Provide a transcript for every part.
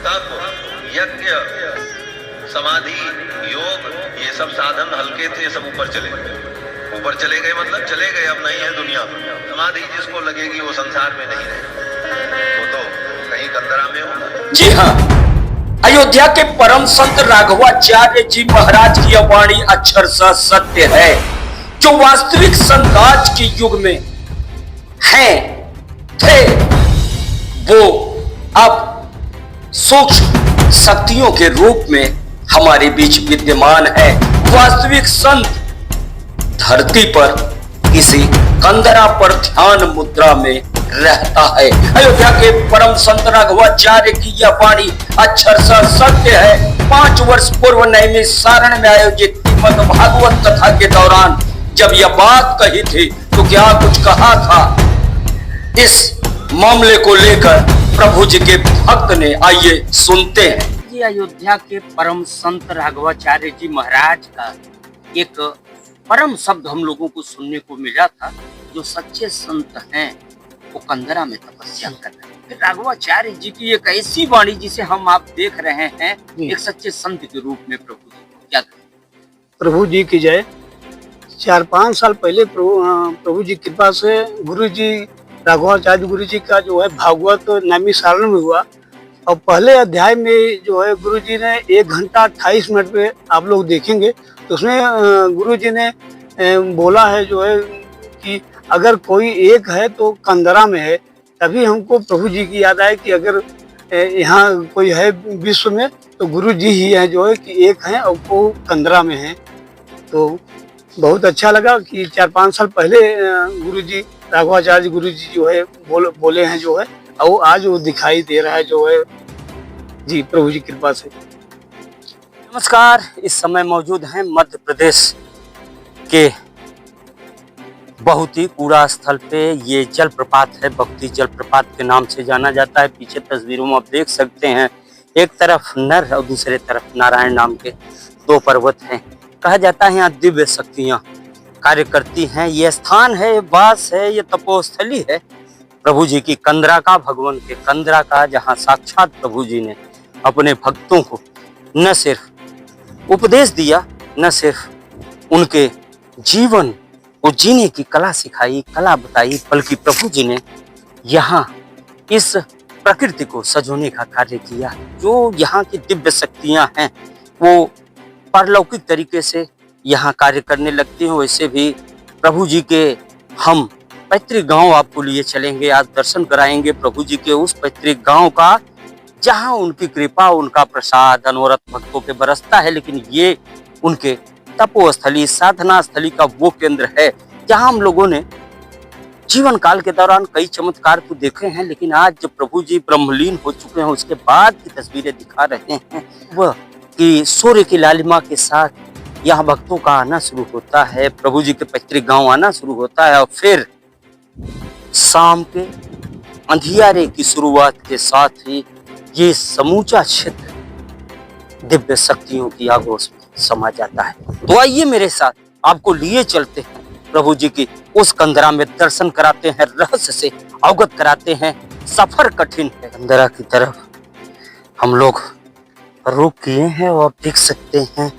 तप, यज्ञ, समाधि, योग, ये सब साधन हल्के थे, सब ऊपर चले गए। ऊपर चले गए मतलब चले गए, अब नहीं है दुनिया में। समाधि जिसको लगेगी वो संसार में नहीं रहे, वो तो कहीं कंदरा में होगा। जी हाँ, अयोध्या के परम संत राघवाचार्य जी महाराज की वाणी अक्षरशः सत्य है। जो वास्तविक संत आज के युग में हैं, थे, वो अब सूक्ष्म शक्तियों के रूप में हमारे बीच विद्यमान है। वास्तविक संत धरती पर किसी कंदरा पर ध्यान मुद्रा में रहता है। अयोध्या के परम संत राघवाचार्य की यह वाणी अक्षरशः सत्य है। 5 वर्ष पूर्व नैमिषारण्य में आयोजित श्रीमद् भागवत कथा के दौरान जब यह बात कही थी तो क्या कुछ कहा था इस मामले को लेकर प्रभु जी के भक्त ने, आइए सुनते हैं। ये अयोध्या के परम संत राघवाचार्य जी महाराज का एक परम शब्द हम लोगों को सुनने को मिला था। जो सच्चे संत हैं वो कंदरा में तपस्या कर रहे हैं। फिर राघवाचार्य जी की एक ऐसी वाणी जिसे हम आप देख रहे हैं एक सच्चे संत के रूप में प्रभु जी को क्या करें। प्रभु जी की जय। 4-5 साल पहले प्रभु जी कृपा से गुरु जी राघवाचार्य गुरु जी का जो है भागवत नैमिषारण्य में हुआ। और पहले अध्याय में जो है गुरु जी ने 1 घंटा 28 मिनट पे आप लोग देखेंगे तो उसमें गुरु जी ने बोला है जो है कि अगर कोई एक है तो कंदरा में है। तभी हमको प्रभु जी की याद आए कि अगर यहाँ कोई है विश्व में तो गुरु जी ही है जो है कि एक है और वो कंदरा में है। तो बहुत अच्छा लगा कि 4-5 साल पहले गुरु जी राघवाचार्य गुरु जी जो है बोले हैं जो है, और आज वो दिखाई दे रहा है जो है जी प्रभु जी कृपा से। नमस्कार, इस समय मौजूद हैं मध्य प्रदेश के बहुत ही कूड़ा स्थल पे। ये जलप्रपात है, भक्ति जलप्रपात के नाम से जाना जाता है। पीछे तस्वीरों में आप देख सकते हैं, एक तरफ नर और दूसरे तरफ नारायण नाम के 2 पर्वत हैं। कहा जाता है यहाँ दिव्य शक्तियाँ कार्य करती हैं। ये स्थान है, ये वास है, ये तपोस्थली है प्रभु जी की, कंदरा का, भगवान के कंदरा का, जहाँ साक्षात प्रभु जी ने अपने भक्तों को न सिर्फ उपदेश दिया, न सिर्फ उनके जीवन को जीने की कला सिखाई, कला बताई, बल्कि प्रभु जी ने यहाँ इस प्रकृति को सजोने का कार्य किया। जो यहाँ की दिव्य शक्तियाँ हैं वो पारलौकिक तरीके से यहाँ कार्य करने लगती हैं। वैसे भी प्रभु जी के हम पैतृक गांव आपको लिए चलेंगे, आज दर्शन कराएंगे प्रभु जी के उस पैतृक गांव का जहां उनकी कृपा, उनका प्रसाद अनवरत भक्तों पे बरसता है। लेकिन ये उनके तपोस्थली, साधना स्थली का वो केंद्र है जहां हम लोगों ने जीवन काल के दौरान कई चमत्कार तो देखे हैं, लेकिन आज जब प्रभु जी ब्रह्मलीन हो चुके हैं उसके बाद की तस्वीरें दिखा रहे हैं वह कि सूर्य की लालिमा के साथ यहाँ भक्तों का आना शुरू होता है, प्रभु जी के पैतृक गांव आना शुरू होता है। और फिर शाम के अंधियारे की शुरुआत के साथ ही ये समूचा क्षेत्र दिव्य शक्तियों की आगोश में समा जाता है। तो आइए मेरे साथ, आपको लिए चलते हैं प्रभु जी की उस कंदरा में, दर्शन कराते हैं, रहस्य से अवगत कराते हैं। सफर कठिन है, कंदरा की तरफ हम लोग रुक किए हैं और आप देख सकते हैं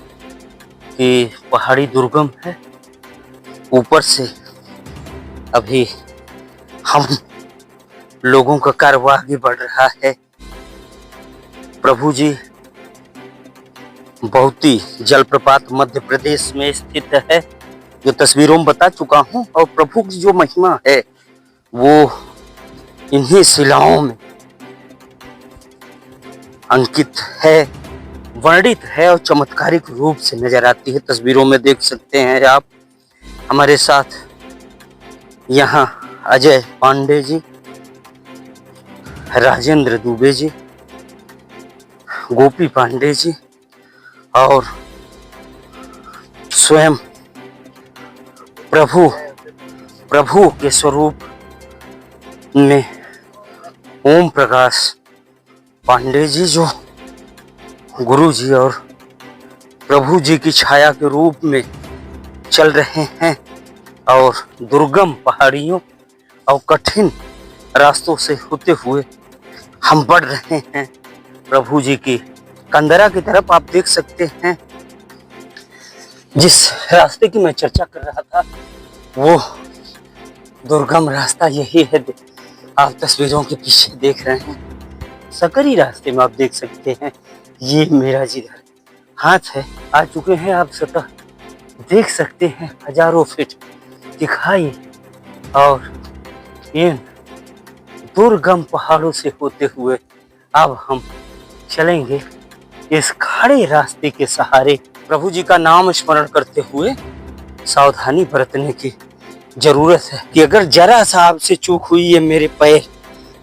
कि पहाड़ी दुर्गम है। ऊपर से अभी हम लोगों का कारवां आगे बढ़ रहा है। प्रभु जी बहुती जलप्रपात मध्य प्रदेश में स्थित है, जो तस्वीरों में बता चुका हूं। और प्रभु की जो महिमा है वो इन्हीं शिलाओं में अंकित है, वर्णित है और चमत्कारिक रूप से नजर आती है। तस्वीरों में देख सकते हैं आप हमारे साथ यहाँ अजय पांडे जी, राजेंद्र दुबे जी, गोपी पांडे जी और स्वयं प्रभु के स्वरूप में ओम प्रकाश पांडे जी, जो गुरु जी और प्रभु जी की छाया के रूप में चल रहे हैं और दुर्गम पहाड़ियों और कठिन रास्तों से होते हुए हम बढ़ रहे हैं प्रभु जी की कंदरा की तरफ आप देख सकते हैं। जिस रास्ते की मैं चर्चा कर रहा था वो दुर्गम रास्ता यही है। आप तस्वीरों के पीछे देख रहे हैं, सकरी रास्ते में आप देख सकते हैं। ये मेरा जिधर हाथ है आ चुके हैं, आप सतह देख सकते हैं हजारों फीट दिखाई, और इन दुर्गम पहाड़ों से होते हुए अब हम चलेंगे इस खड़े रास्ते के सहारे। प्रभु जी का नाम स्मरण करते हुए सावधानी बरतने की जरूरत है कि अगर जरा सा आपसे चूक हुई, ये मेरे पैर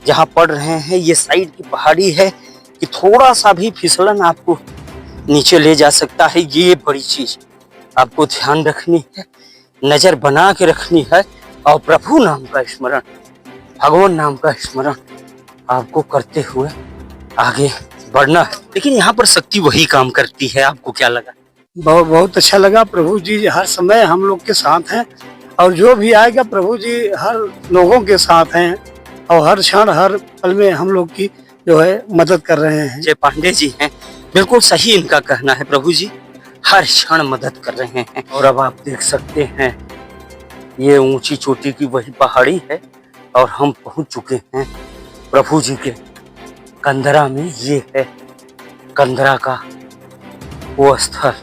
जहाँ पड़ रहे हैं ये साइड की पहाड़ी है कि थोड़ा सा भी फिसलन आपको नीचे ले जा सकता है। ये बड़ी चीज आपको ध्यान रखनी है, नजर बना के रखनी है, और प्रभु नाम का स्मरण, भगवान नाम का स्मरण आपको करते हुए आगे बढ़ना है। लेकिन यहाँ पर शक्ति वही काम करती है। आपको क्या लगा? बहुत अच्छा लगा। प्रभु जी हर समय हम लोग के साथ हैं, और जो भी आएगा प्रभु जी हर लोगों के साथ हैं, और हर क्षण हर पल में हम लोग की जो है मदद कर रहे हैं। जय पांडे जी हैं, बिल्कुल सही इनका कहना है। प्रभु जी हर क्षण मदद कर रहे हैं। और अब आप देख सकते हैं ये ऊंची चोटी की वही पहाड़ी है, और हम पहुंच चुके हैं प्रभु जी के कंदरा में। ये है कंदरा का वो स्थल,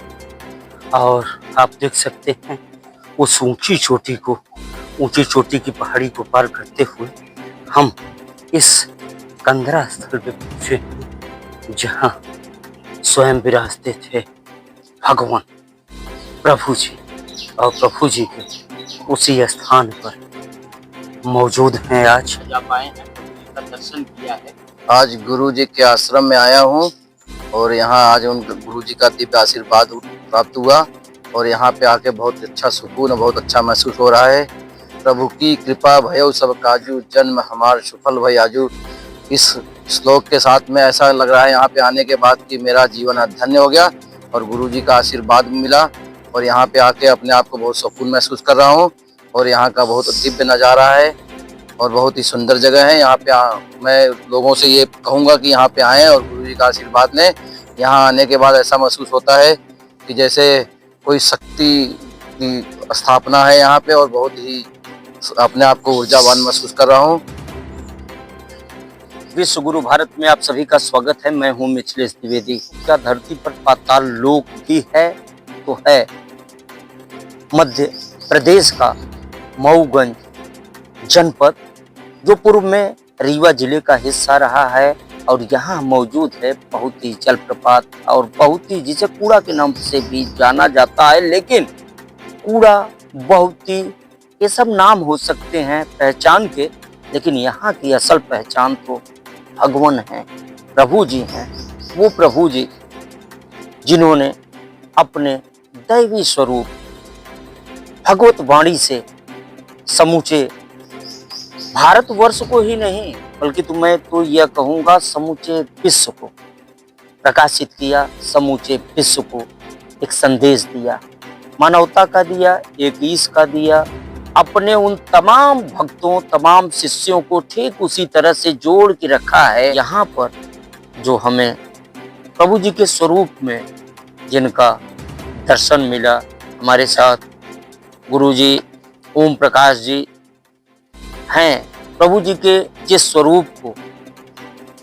और आप देख सकते हैं उस ऊंची चोटी की पहाड़ी को पार करते हुए हम इस कंदरा स्थल पे पहुंचे हैं, जहां स्वयं विराजते थे भगवान प्रभु जी, और प्रभु जी के उसी स्थान पर मौजूद हैं। आज आप आए हैं, प्रभु जी का दर्शन किया है। आज गुरु जी के आश्रम में आया हूँ, और यहाँ आज उन गुरु जी का दिव्य आशीर्वाद प्राप्त हुआ, और यहाँ पे आके बहुत अच्छा सुकून और बहुत अच्छा महसूस हो रहा है। प्रभु की कृपा भयो सब काजू, जन्म हमार सफल भई आजू। इस श्लोक के साथ में ऐसा लग रहा है यहाँ पे आने के बाद कि मेरा जीवन धन्य हो गया, और गुरु जी का आशीर्वाद मिला, और यहाँ पे आके अपने आप को बहुत सुकून महसूस कर रहा हूँ। और यहाँ का बहुत दिव्य नज़ारा है, और बहुत ही सुंदर जगह है। यहाँ पे मैं लोगों से ये कहूँगा कि यहाँ पे आएँ और गुरु जी का आशीर्वाद लें। यहाँ आने के बाद ऐसा महसूस होता है कि जैसे कोई शक्ति की स्थापना है यहाँ पे, और बहुत ही अपने आप को ऊर्जावान महसूस कर रहा हूँ। विश्व गुरु भारत में आप सभी का स्वागत है। मैं हूँ मिथिलेश द्विवेदी। क्या धरती पर पाताल लोक भी है तो है मध्य प्रदेश का मऊगंज जनपद, जो पूर्व में रीवा जिले का हिस्सा रहा है, और यहाँ मौजूद है बहुत ही जलप्रपात, और बहुत ही जिसे कूड़ा के नाम से भी जाना जाता है। लेकिन कूड़ा बहुत ही, ये सब नाम हो सकते हैं पहचान के, लेकिन यहाँ की असल पहचान तो भगवान है, प्रभु जी हैं। वो प्रभु जी जिन्होंने अपने दैवी स्वरूप भगवत वाणी से समूचे भारतवर्ष को ही नहीं, बल्कि मैं तो यह कहूँगा समूचे विश्व को प्रकाशित किया, समूचे विश्व को एक संदेश दिया, मानवता का दिया, एक ईश का दिया। अपने उन तमाम भक्तों, तमाम शिष्यों को ठीक उसी तरह से जोड़ के रखा है। यहाँ पर जो हमें प्रभु जी के स्वरूप में जिनका दर्शन मिला, हमारे साथ गुरु जी ओम प्रकाश जी हैं। प्रभु जी के जिस स्वरूप को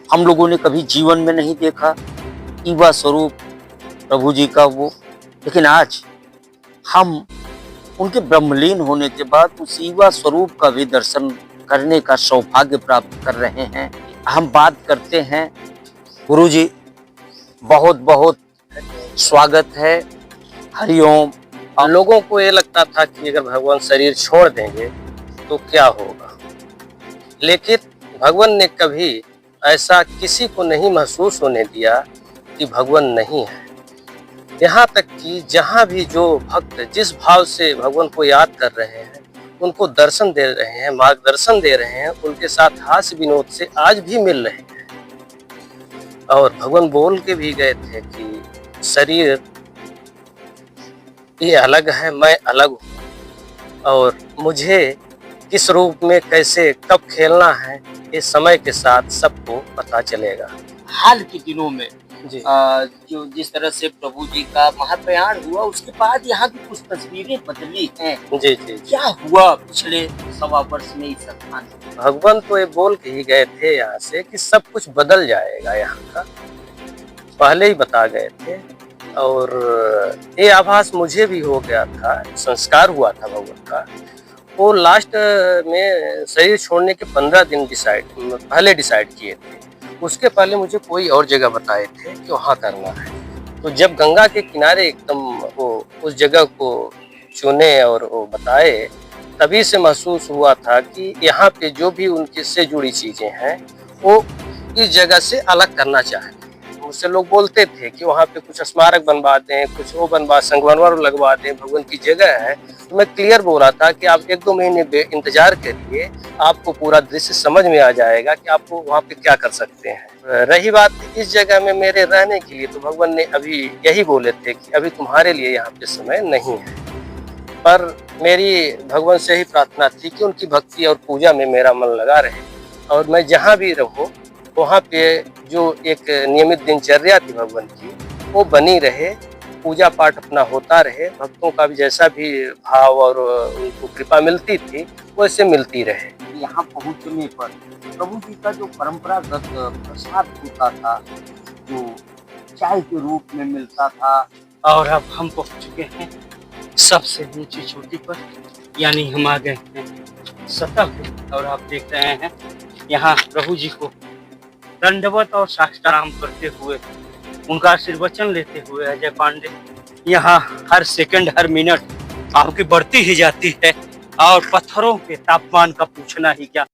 हम लोगों ने कभी जीवन में नहीं देखा, ईवा स्वरूप प्रभु जी का वो, लेकिन आज हम उनके ब्रह्मलीन होने के बाद उस ईवा स्वरूप का भी दर्शन करने का सौभाग्य प्राप्त कर रहे हैं। हम बात करते हैं गुरु जी, बहुत बहुत स्वागत है, हरिओम। लोगों को ये लगता था कि अगर भगवान शरीर छोड़ देंगे तो क्या होगा, लेकिन भगवान ने कभी ऐसा किसी को नहीं महसूस होने दिया कि भगवान नहीं है। यहाँ तक कि जहाँ भी जो भक्त जिस भाव से भगवान को याद कर रहे हैं, उनको दर्शन दे रहे हैं, मार्गदर्शन दे रहे हैं, उनके साथ हास्य विनोद से आज भी मिल रहे हैं। और भगवान बोल के भी गए थे कि शरीर ये अलग है, मैं अलग हूँ, और मुझे किस रूप में कैसे कब खेलना है, ये समय के साथ सबको पता चलेगा। हाल के दिनों में जी जो जिस तरह से प्रभु जी का महाप्रयाण हुआ, उसके बाद यहाँ की कुछ तस्वीरें बदली हैं। जी जी। क्या हुआ पिछले 1.25 वर्ष में इस स्थान पर? भगवान तो ये बोल के ही गए थे यहाँ से कि सब कुछ बदल जाएगा यहाँ का, पहले ही बता गए थे। और ये आभास मुझे भी हो गया था, संस्कार हुआ था भगवान का। वो लास्ट में शरीर छोड़ने के 15 दिन पहले डिसाइड किए थे। उसके पहले मुझे कोई और जगह बताए थे कि वहाँ करना है। तो जब गंगा के किनारे एकदम वो उस जगह को चुने और वो बताए, तभी से महसूस हुआ था कि यहाँ पे जो भी उनके से जुड़ी चीजें हैं वो इस जगह से अलग करना चाहते। मुझसे लोग बोलते थे कि वहाँ पे कुछ स्मारक बनवा दें, कुछ वो संगमरमर लगवा दें, भगवान की जगह है। तो मैं क्लियर बोला था कि आप 1-2 महीने इंतजार करिए, आपको पूरा दृश्य समझ में आ जाएगा कि आपको वहाँ पे क्या कर सकते हैं। रही बात इस जगह में मेरे रहने के लिए, तो भगवान ने अभी यही बोले थे कि अभी तुम्हारे लिए यहाँ पे समय नहीं है। पर मेरी भगवान से ही प्रार्थना थी कि उनकी भक्ति और पूजा में मेरा मन लगा रहे, और मैं जहाँ भी रहूँ वहाँ पे जो एक नियमित दिनचर्या थी भगवान की, वो बनी रहे, पूजा पाठ अपना होता रहे, भक्तों का भी जैसा भी भाव और उनको कृपा मिलती थी वैसे मिलती रहे। यहाँ पहुँचने पर प्रभु जी का जो परंपरागत प्रसाद होता था, जो चाय के रूप में मिलता था, और अब हम पहुँच चुके हैं सबसे ऊंची चोटी पर, यानी हम आ गए हैं सतह पे। और आप देख रहे हैं यहाँ प्रभु जी को दंडवत और साष्टांग करते हुए, उनका आशीर्वचन लेते हुए अजय पांडे यहाँ हर सेकंड हर मिनट आपकी बढ़ती ही जाती है, और पत्थरों के तापमान का पूछना ही क्या।